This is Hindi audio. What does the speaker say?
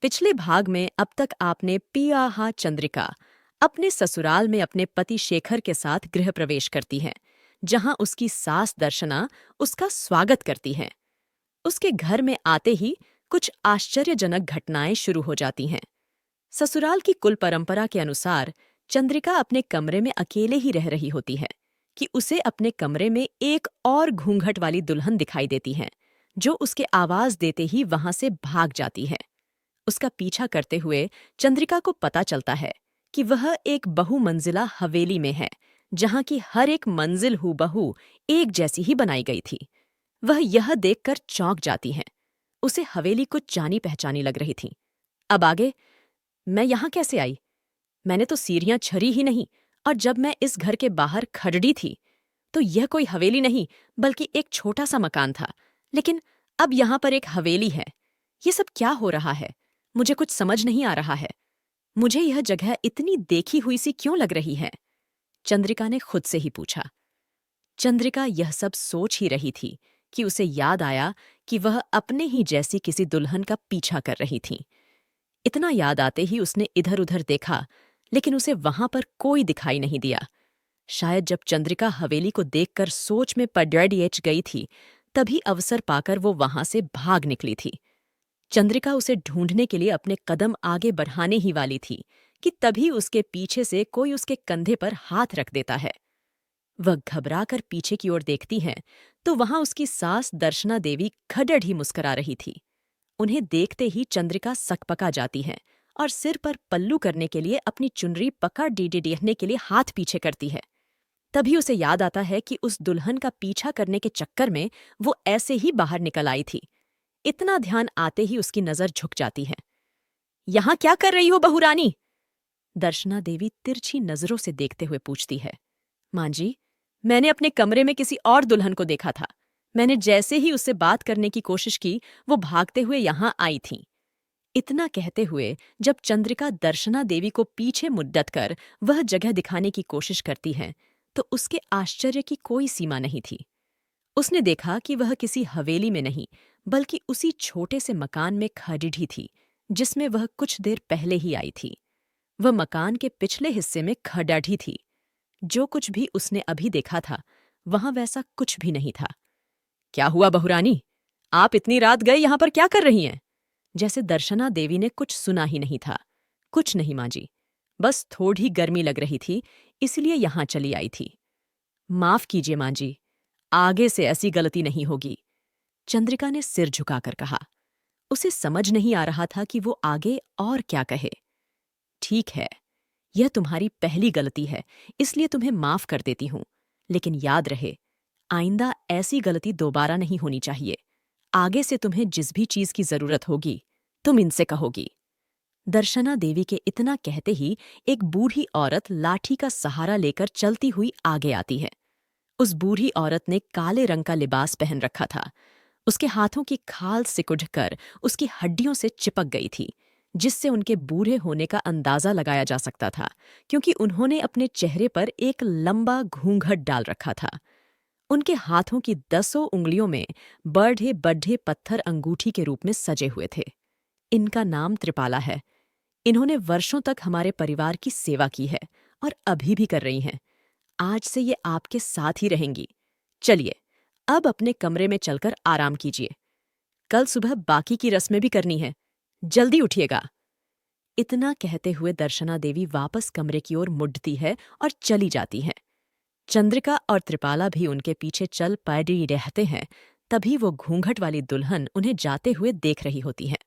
पिछले भाग में अब तक आपने पियाहा चंद्रिका अपने ससुराल में अपने पति शेखर के साथ गृह प्रवेश करती हैं, जहां उसकी सास दर्शना उसका स्वागत करती हैं। उसके घर में आते ही कुछ आश्चर्यजनक घटनाएं शुरू हो जाती हैं। ससुराल की कुल परंपरा के अनुसार चंद्रिका अपने कमरे में अकेले ही रह रही होती है कि उसे अपने कमरे में एक और घूंघट वाली दुल्हन दिखाई देती है, जो उसके आवाज देते ही वहां से भाग जाती है। उसका पीछा करते हुए चंद्रिका को पता चलता है कि वह एक बहुमंजिला हवेली में है, जहां की हर एक मंजिल हूबहू एक जैसी ही बनाई गई थी। वह यह देखकर चौंक जाती है। उसे हवेली कुछ जानी पहचानी लग रही थी। अब आगे, मैं यहां कैसे आई? मैंने तो सीढ़ियां छरी ही नहीं, और जब मैं इस घर के बाहर खड़ी थी तो यह कोई हवेली नहीं बल्कि एक छोटा सा मकान था। लेकिन अब यहां पर एक हवेली है। ये सब क्या हो रहा है? मुझे कुछ समझ नहीं आ रहा है। मुझे यह जगह इतनी देखी हुई सी क्यों लग रही है? चंद्रिका ने खुद से ही पूछा। चंद्रिका यह सब सोच ही रही थी कि उसे याद आया कि वह अपने ही जैसी किसी दुल्हन का पीछा कर रही थी। इतना याद आते ही उसने इधर उधर देखा, लेकिन उसे वहां पर कोई दिखाई नहीं दिया। शायद जब चंद्रिका हवेली को देखकर सोच में पड़ेच गई थी, तभी अवसर पाकर वो वहां से भाग निकली थी। चंद्रिका उसे ढूंढने के लिए अपने कदम आगे बढ़ाने ही वाली थी कि तभी उसके पीछे से कोई उसके कंधे पर हाथ रख देता है। वह घबराकर पीछे की ओर देखती है तो वहां उसकी सास दर्शना देवी खडड़ ही मुस्कुरा रही थी। उन्हें देखते ही चंद्रिका सकपका जाती है और सिर पर पल्लू करने के लिए अपनी चुनरी पकड़ डीडने के लिए हाथ पीछे करती है। तभी उसे याद आता है कि उस दुल्हन का पीछा करने के चक्कर में वो ऐसे ही बाहर निकल आई थी। इतना ध्यान आते ही उसकी नजर झुक जाती है। यहां क्या कर रही हो बहुरानी? दर्शना देवी तिरछी नजरों से देखते हुए पूछती है। मां जी, मैंने अपने कमरे में किसी और दुल्हन को देखा था। मैंने जैसे ही उससे बात करने की कोशिश की, वो भागते हुए यहां आई थी। इतना कहते हुए जब चंद्रिका दर्शना देवी को पीछे मुद्दत कर वह जगह दिखाने की कोशिश करती है, तो उसके आश्चर्य की कोई सीमा नहीं थी। उसने देखा कि वह किसी हवेली में नहीं बल्कि उसी छोटे से मकान में खड़ी थी, जिसमें वह कुछ देर पहले ही आई थी। वह मकान के पिछले हिस्से में खड़ी थी। जो कुछ भी उसने अभी देखा था, वहां वैसा कुछ भी नहीं था। क्या हुआ बहुरानी? आप इतनी रात गए यहां पर क्या कर रही हैं? जैसे दर्शना देवी ने कुछ सुना ही नहीं था। कुछ नहीं मां जी, बस थोड़ी गर्मी लग रही थी, इसलिए यहां चली आई थी। माफ कीजिए मां जी, आगे से ऐसी गलती नहीं होगी। चंद्रिका ने सिर झुकाकर कहा। उसे समझ नहीं आ रहा था कि वो आगे और क्या कहे। ठीक है, यह तुम्हारी पहली गलती है, इसलिए तुम्हें माफ कर देती हूं। लेकिन याद रहे, आइंदा ऐसी गलती दोबारा नहीं होनी चाहिए। आगे से तुम्हें जिस भी चीज की जरूरत होगी, तुम इनसे कहोगी। दर्शना देवी के इतना कहते ही एक बूढ़ी औरत लाठी का सहारा लेकर चलती हुई आगे आती है। उस बूढ़ी औरत ने काले रंग का लिबास पहन रखा था। उसके हाथों की खाल सिकुड़ कर उसकी हड्डियों से चिपक गई थी, जिससे उनके बूढ़े होने का अंदाजा लगाया जा सकता था, क्योंकि उन्होंने अपने चेहरे पर एक लंबा घूंघट डाल रखा था। उनके हाथों की 10 उंगलियों में बड़े बड्ढे पत्थर अंगूठी के रूप में सजे हुए थे। इनका नाम त्रिपाला है। इन्होंने वर्षों तक हमारे परिवार की सेवा की है और अभी भी कर रही हैं। आज से ये आपके साथ ही रहेंगी। चलिए, अब अपने कमरे में चलकर आराम कीजिए। कल सुबह बाकी की रस्में भी करनी है। जल्दी उठिएगा। इतना कहते हुए दर्शना देवी वापस कमरे की ओर मुड़ती है और चली जाती है। चंद्रिका और त्रिपाला भी उनके पीछे चल पड़ी रहते हैं। तभी वो घूंघट वाली दुल्हन उन्हें जाते हुए देख रही होती है।